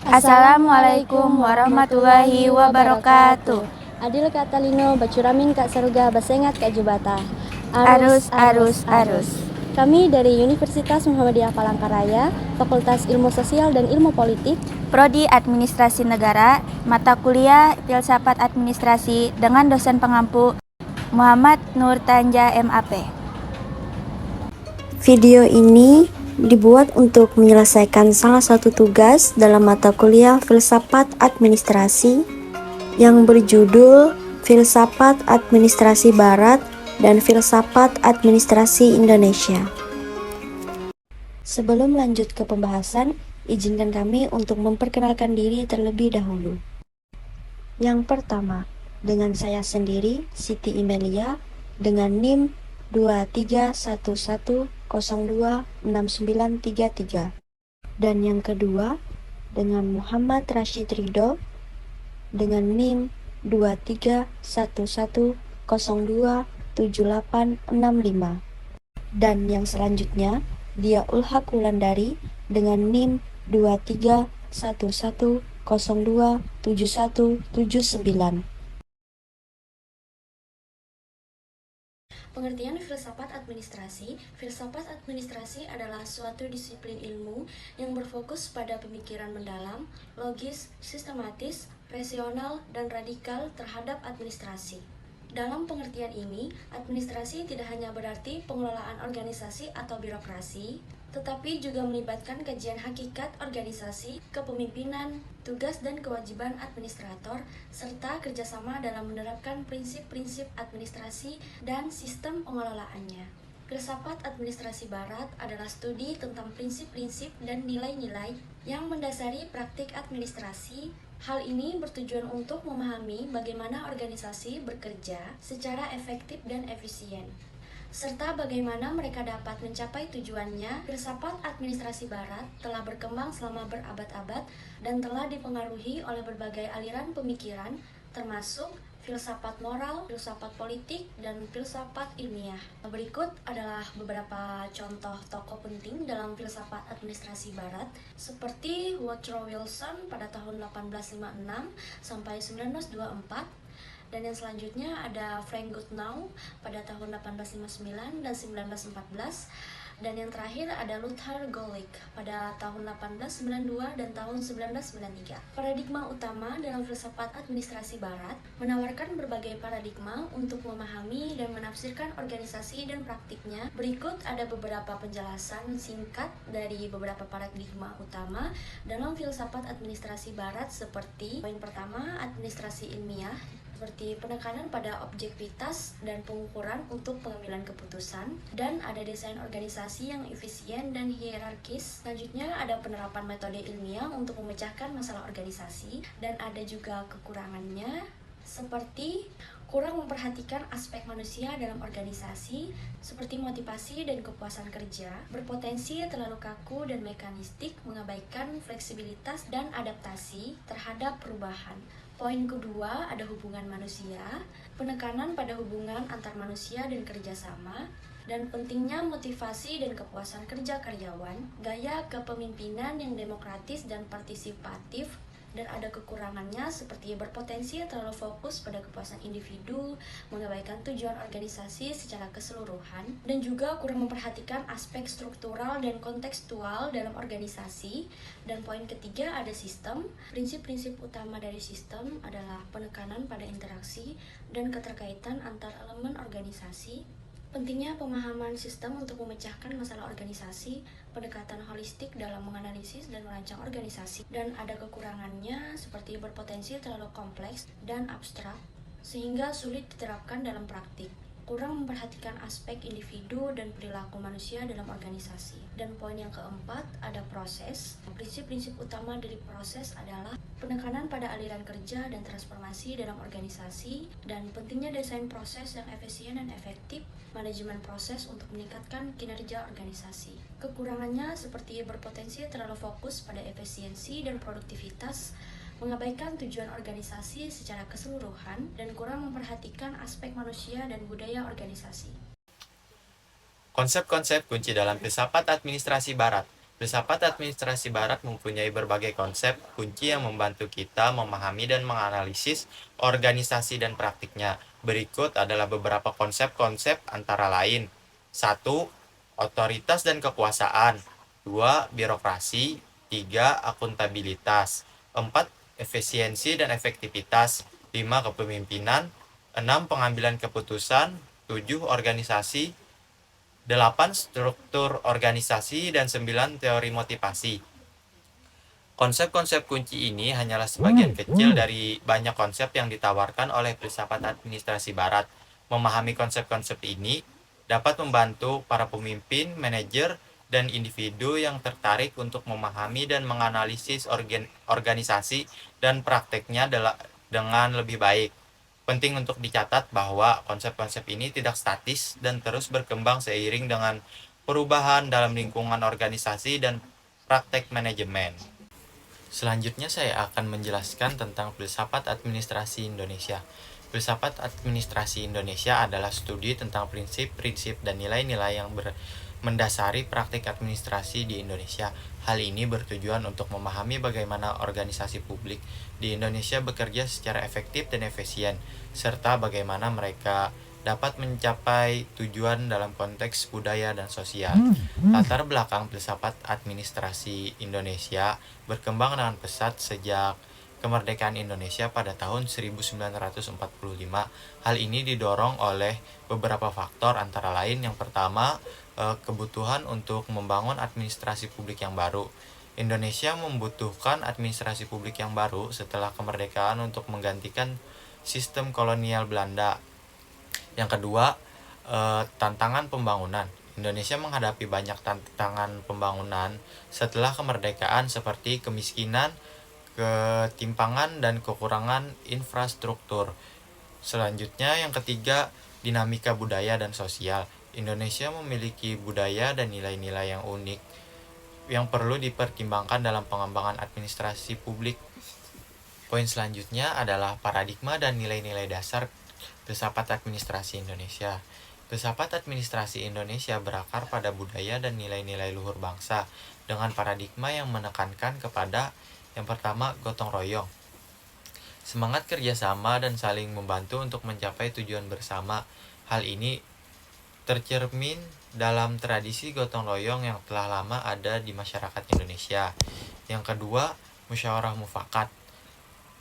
Assalamualaikum warahmatullahi wabarakatuh. Adil Katalino bacuramin Kak Saruga basengat Kak Jubata. Arus. Kami dari Universitas Muhammadiyah Palangkaraya, Fakultas Ilmu Sosial dan Ilmu Politik, Prodi Administrasi Negara, mata kuliah Filsafat Administrasi dengan dosen pengampu Muhammad Nur Tanja MAP. Video ini dibuat untuk menyelesaikan salah satu tugas dalam mata kuliah Filsafat Administrasi yang berjudul Filsafat Administrasi Barat dan Filsafat Administrasi Indonesia. Sebelum lanjut ke pembahasan, izinkan kami untuk memperkenalkan diri terlebih dahulu. Yang pertama, dengan saya sendiri, Siti Imelia, dengan NIM 2311026933. Dan yang kedua, dengan Muhammad Rashid Ridho, dengan NIM 2311027865. Dan yang selanjutnya, Dia Ulhaq Wulandari dengan NIM 2311027179. Pengertian filsafat administrasi. Filsafat administrasi adalah suatu disiplin ilmu yang berfokus pada pemikiran mendalam, logis, sistematis, rasional, dan radikal terhadap administrasi. Dalam pengertian ini, administrasi tidak hanya berarti pengelolaan organisasi atau birokrasi, tetapi juga melibatkan kajian hakikat organisasi, kepemimpinan, tugas dan kewajiban administrator, serta kerjasama dalam menerapkan prinsip-prinsip administrasi dan sistem pengelolaannya. Filsafat administrasi barat adalah studi tentang prinsip-prinsip dan nilai-nilai yang mendasari praktik administrasi. Hal ini bertujuan untuk memahami bagaimana organisasi bekerja secara efektif dan efisien, serta bagaimana mereka dapat mencapai tujuannya. Filsafat administrasi barat telah berkembang selama berabad-abad dan telah dipengaruhi oleh berbagai aliran pemikiran, termasuk filsafat moral, filsafat politik, dan filsafat ilmiah. Berikut adalah beberapa contoh tokoh penting dalam filsafat administrasi barat, seperti Woodrow Wilson pada tahun 1856 sampai 1924, dan yang selanjutnya ada Frank Goodenough pada tahun 1859 dan 1914, dan yang terakhir ada Lothar Gulick pada tahun 1892 dan tahun 1993. Paradigma utama dalam filsafat administrasi barat menawarkan berbagai paradigma untuk memahami dan menafsirkan organisasi dan praktiknya. Berikut ada beberapa penjelasan singkat dari beberapa paradigma utama dalam filsafat administrasi barat, seperti poin pertama, administrasi ilmiah, seperti penekanan pada objektivitas dan pengukuran untuk pengambilan keputusan, dan ada desain organisasi yang efisien dan hierarkis. Selanjutnya ada penerapan metode ilmiah untuk memecahkan masalah organisasi, dan ada juga kekurangannya, seperti kurang memperhatikan aspek manusia dalam organisasi, seperti motivasi dan kepuasan kerja, berpotensi terlalu kaku dan mekanistik, mengabaikan fleksibilitas dan adaptasi terhadap perubahan. Poin kedua ada hubungan manusia, penekanan pada hubungan antar manusia dan kerjasama, dan pentingnya motivasi dan kepuasan kerja karyawan, gaya kepemimpinan yang demokratis dan partisipatif, dan ada kekurangannya seperti berpotensi terlalu fokus pada kepuasan individu, mengabaikan tujuan organisasi secara keseluruhan, dan juga kurang memperhatikan aspek struktural dan kontekstual dalam organisasi. Dan poin ketiga ada sistem. Prinsip-prinsip utama dari sistem adalah penekanan pada interaksi dan keterkaitan antar elemen organisasi, pentingnya pemahaman sistem untuk memecahkan masalah organisasi, pendekatan holistik dalam menganalisis dan merancang organisasi, dan ada kekurangannya seperti berpotensi terlalu kompleks dan abstrak sehingga sulit diterapkan dalam praktik, kurang memperhatikan aspek individu dan perilaku manusia dalam organisasi. Dan poin yang keempat ada proses. Prinsip-prinsip utama dari proses adalah penekanan pada aliran kerja dan transformasi dalam organisasi, dan pentingnya desain proses yang efisien dan efektif, manajemen proses untuk meningkatkan kinerja organisasi. Kekurangannya seperti berpotensi terlalu fokus pada efisiensi dan produktivitas, mengabaikan tujuan organisasi secara keseluruhan, dan kurang memperhatikan aspek manusia dan budaya organisasi. Konsep-konsep kunci dalam filsafat administrasi barat. Filsafat administrasi barat mempunyai berbagai konsep kunci yang membantu kita memahami dan menganalisis organisasi dan praktiknya. Berikut adalah beberapa konsep-konsep antara lain. 1. Otoritas dan kekuasaan. 2. Birokrasi. 3. Akuntabilitas. 4. Efisiensi dan efektivitas. 5. Kepemimpinan. 6. Pengambilan keputusan. 7. Organisasi. 8. Struktur organisasi, dan 9. Teori motivasi. Konsep-konsep kunci ini hanyalah sebagian kecil dari banyak konsep yang ditawarkan oleh filsafat administrasi barat. Memahami konsep-konsep ini dapat membantu para pemimpin, manajer, dan individu yang tertarik untuk memahami dan menganalisis organisasi dan prakteknya dengan lebih baik. Penting untuk dicatat bahwa konsep-konsep ini tidak statis dan terus berkembang seiring dengan perubahan dalam lingkungan organisasi dan praktek manajemen. Selanjutnya saya akan menjelaskan tentang filsafat administrasi Indonesia. Filsafat administrasi Indonesia adalah studi tentang prinsip-prinsip dan nilai-nilai yang mendasari praktik administrasi di Indonesia. Hal ini bertujuan untuk memahami bagaimana organisasi publik di Indonesia bekerja secara efektif dan efisien, serta bagaimana mereka dapat mencapai tujuan dalam konteks budaya dan sosial. Latar belakang filsafat administrasi Indonesia berkembang dengan pesat sejak kemerdekaan Indonesia pada tahun 1945. Hal ini didorong oleh beberapa faktor, antara lain yang pertama, kebutuhan untuk membangun administrasi publik yang baru. Indonesia membutuhkan administrasi publik yang baru setelah kemerdekaan untuk menggantikan sistem kolonial Belanda. Yang kedua, tantangan pembangunan. Indonesia menghadapi banyak tantangan pembangunan setelah kemerdekaan, seperti kemiskinan, ketimpangan, dan kekurangan infrastruktur. Selanjutnya, yang ketiga, dinamika budaya dan sosial. Indonesia memiliki budaya dan nilai-nilai yang unik yang perlu dipertimbangkan dalam pengembangan administrasi publik. Poin selanjutnya adalah paradigma dan nilai-nilai dasar filsafat administrasi Indonesia. Filsafat administrasi Indonesia berakar pada budaya dan nilai-nilai luhur bangsa dengan paradigma yang menekankan kepada yang pertama, gotong royong. Semangat kerjasama dan saling membantu untuk mencapai tujuan bersama. Hal ini tercermin dalam tradisi gotong royong yang telah lama ada di masyarakat Indonesia. Yang kedua, musyawarah mufakat.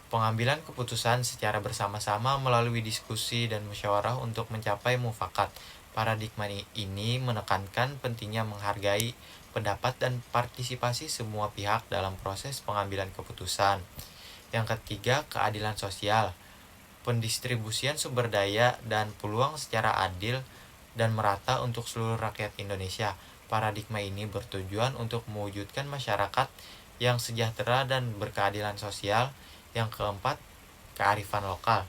Pengambilan keputusan secara bersama-sama melalui diskusi dan musyawarah untuk mencapai mufakat. Paradigma ini menekankan pentingnya menghargai pendapat dan partisipasi semua pihak dalam proses pengambilan keputusan. Yang ketiga, keadilan sosial. Pendistribusian sumber daya dan peluang secara adil dan merata untuk seluruh rakyat Indonesia. Paradigma ini bertujuan untuk mewujudkan masyarakat yang sejahtera dan berkeadilan sosial. Yang keempat, kearifan lokal.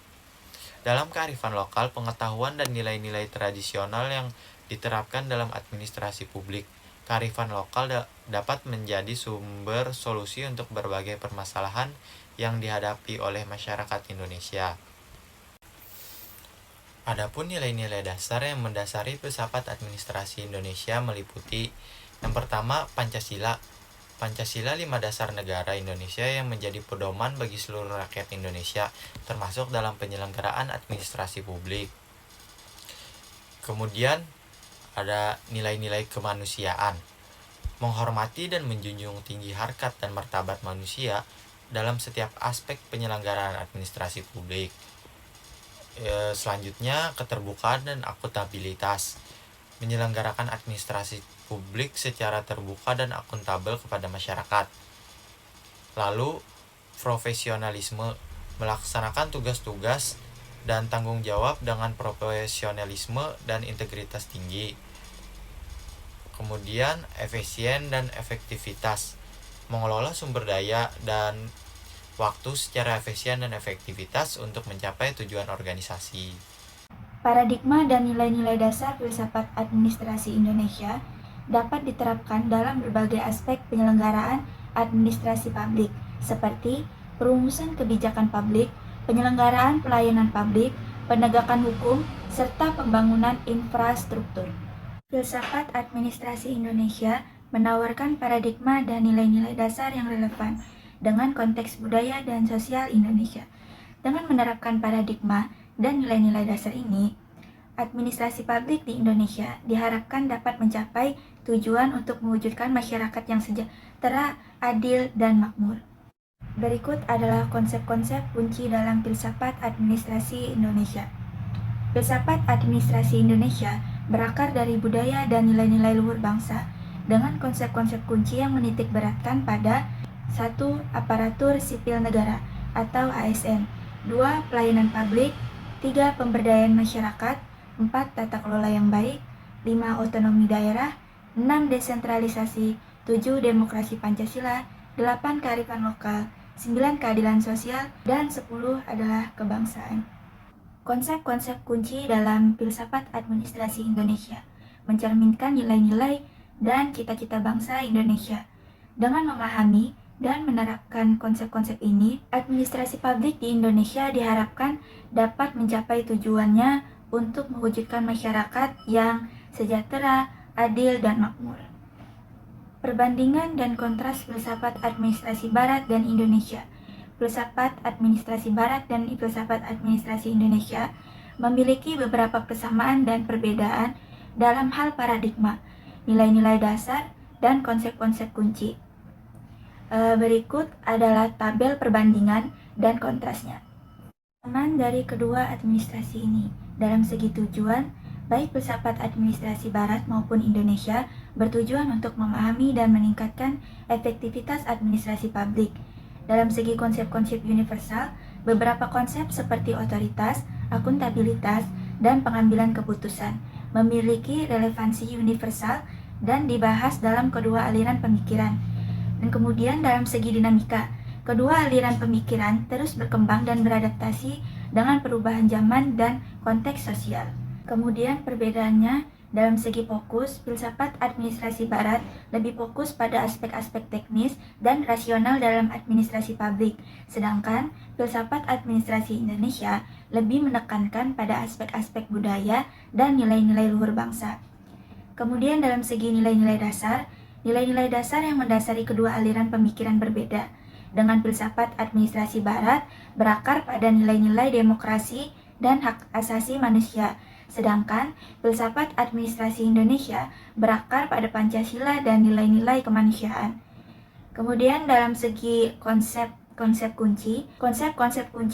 Dalam kearifan lokal, pengetahuan dan nilai-nilai tradisional yang diterapkan dalam administrasi publik. Kearifan lokal dapat menjadi sumber solusi untuk berbagai permasalahan yang dihadapi oleh masyarakat Indonesia. Adapun nilai-nilai dasar yang mendasari filsafat administrasi Indonesia meliputi yang pertama, Pancasila. Pancasila 5 dasar negara Indonesia yang menjadi pedoman bagi seluruh rakyat Indonesia, termasuk dalam penyelenggaraan administrasi publik. Kemudian ada nilai-nilai kemanusiaan. Menghormati dan menjunjung tinggi harkat dan martabat manusia dalam setiap aspek penyelenggaraan administrasi publik. Selanjutnya, keterbukaan dan akuntabilitas. Menyelenggarakan administrasi publik secara terbuka dan akuntabel kepada masyarakat. Lalu, profesionalisme. Melaksanakan tugas-tugas dan tanggung jawab dengan profesionalisme dan integritas tinggi. Kemudian, efisien dan efektivitas. Mengelola sumber daya dan waktu secara efisien dan efektivitas untuk mencapai tujuan organisasi. Paradigma dan nilai-nilai dasar filsafat administrasi Indonesia dapat diterapkan dalam berbagai aspek penyelenggaraan administrasi publik, seperti perumusan kebijakan publik, penyelenggaraan pelayanan publik, penegakan hukum, serta pembangunan infrastruktur. Filsafat administrasi Indonesia menawarkan paradigma dan nilai-nilai dasar yang relevan dengan konteks budaya dan sosial Indonesia. Dengan menerapkan paradigma dan nilai-nilai dasar ini, administrasi publik di Indonesia diharapkan dapat mencapai tujuan untuk mewujudkan masyarakat yang sejahtera, adil, dan makmur. Berikut adalah konsep-konsep kunci dalam filsafat administrasi Indonesia. Filsafat administrasi Indonesia berakar dari budaya dan nilai-nilai luhur bangsa dengan konsep-konsep kunci yang menitik beratkan pada 1. Aparatur sipil negara atau ASN, 2. Pelayanan publik, 3. Pemberdayaan masyarakat, 4. Tata kelola yang baik, 5. Otonomi daerah, 6. Desentralisasi, 7. Demokrasi Pancasila, 8. Kearifan lokal, 9. Keadilan sosial, dan 10 adalah kebangsaan. Konsep-konsep kunci dalam filsafat administrasi Indonesia mencerminkan nilai-nilai dan cita-cita bangsa Indonesia. Dengan memahami dan menerapkan konsep-konsep ini, administrasi publik di Indonesia diharapkan dapat mencapai tujuannya untuk mewujudkan masyarakat yang sejahtera, adil, dan makmur. Perbandingan dan kontras filsafat administrasi Barat dan Indonesia. Filsafat administrasi Barat dan filsafat administrasi Indonesia memiliki beberapa persamaan dan perbedaan dalam hal paradigma, nilai-nilai dasar, dan konsep-konsep kunci. Berikut adalah tabel perbandingan dan kontrasnya. Persamaan dari kedua administrasi ini dalam segi tujuan, baik filsafat administrasi Barat maupun Indonesia bertujuan untuk memahami dan meningkatkan efektivitas administrasi publik. Dalam segi konsep-konsep universal, beberapa konsep seperti otoritas, akuntabilitas, dan pengambilan keputusan memiliki relevansi universal dan dibahas dalam kedua aliran pemikiran. Dan kemudian dalam segi dinamika, kedua aliran pemikiran terus berkembang dan beradaptasi dengan perubahan zaman dan konteks sosial. Kemudian perbedaannya dalam segi fokus, filsafat administrasi Barat lebih fokus pada aspek-aspek teknis dan rasional dalam administrasi publik, sedangkan filsafat administrasi Indonesia lebih menekankan pada aspek-aspek budaya dan nilai-nilai luhur bangsa. Kemudian dalam segi nilai-nilai dasar yang mendasari kedua aliran pemikiran berbeda. Dengan filsafat administrasi Barat berakar pada nilai-nilai demokrasi dan hak asasi manusia, sedangkan filsafat administrasi Indonesia berakar pada Pancasila dan nilai-nilai kemanusiaan. Kemudian dalam segi konsep-konsep kunci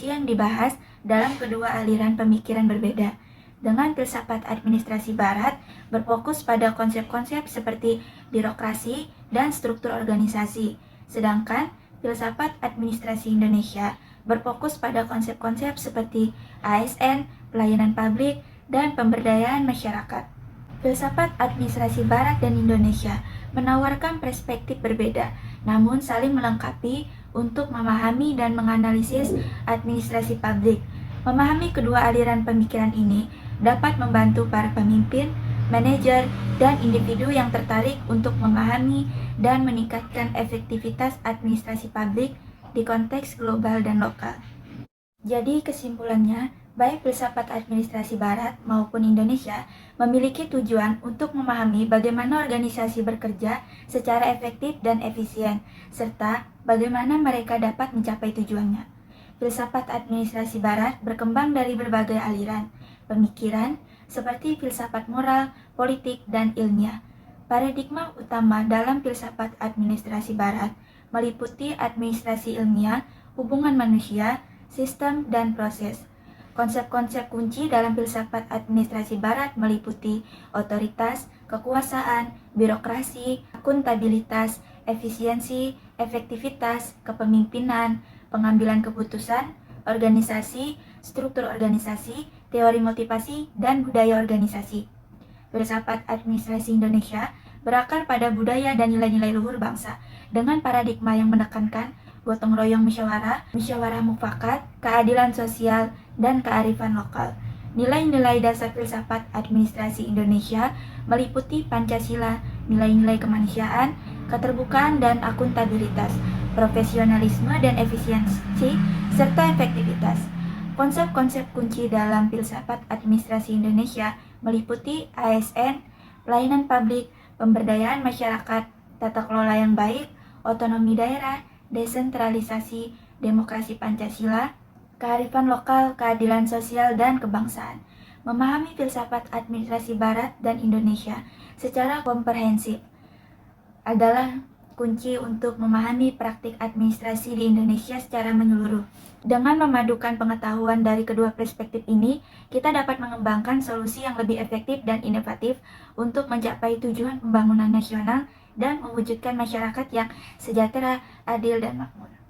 yang dibahas dalam kedua aliran pemikiran berbeda. Dengan filsafat administrasi Barat berfokus pada konsep-konsep seperti birokrasi dan struktur organisasi, sedangkan filsafat administrasi Indonesia berfokus pada konsep-konsep seperti ASN, pelayanan publik, dan pemberdayaan masyarakat. Filsafat administrasi Barat dan Indonesia menawarkan perspektif berbeda, namun saling melengkapi untuk memahami dan menganalisis administrasi publik. Memahami kedua aliran pemikiran ini dapat membantu para pemimpin, manajer, dan individu yang tertarik untuk memahami dan meningkatkan efektivitas administrasi publik di konteks global dan lokal. Jadi kesimpulannya, baik filsafat administrasi Barat maupun Indonesia memiliki tujuan untuk memahami bagaimana organisasi bekerja secara efektif dan efisien, serta bagaimana mereka dapat mencapai tujuannya. Filsafat administrasi Barat berkembang dari berbagai aliran pemikiran seperti filsafat moral, politik, dan ilmiah. Paradigma utama dalam filsafat administrasi Barat meliputi administrasi ilmiah, hubungan manusia, sistem, dan proses. Konsep-konsep kunci dalam filsafat administrasi Barat meliputi otoritas, kekuasaan, birokrasi, akuntabilitas, efisiensi, efektivitas, kepemimpinan, pengambilan keputusan, organisasi, struktur organisasi, teori motivasi, dan budaya organisasi. Filsafat administrasi Indonesia berakar pada budaya dan nilai-nilai luhur bangsa dengan paradigma yang menekankan gotong royong musyawarah mufakat, keadilan sosial, dan kearifan lokal. Nilai-nilai dasar filsafat administrasi Indonesia meliputi Pancasila, nilai-nilai kemanusiaan, keterbukaan dan akuntabilitas, profesionalisme dan efisiensi, serta efektivitas. Konsep-konsep kunci dalam filsafat administrasi Indonesia meliputi ASN, pelayanan publik, pemberdayaan masyarakat, tata kelola yang baik, otonomi daerah, desentralisasi, demokrasi Pancasila, kearifan lokal, keadilan sosial, dan kebangsaan. Memahami filsafat administrasi Barat dan Indonesia secara komprehensif adalah kunci untuk memahami praktik administrasi di Indonesia secara menyeluruh. Dengan memadukan pengetahuan dari kedua perspektif ini, kita dapat mengembangkan solusi yang lebih efektif dan inovatif untuk mencapai tujuan pembangunan nasional dan mewujudkan masyarakat yang sejahtera, adil, dan makmur.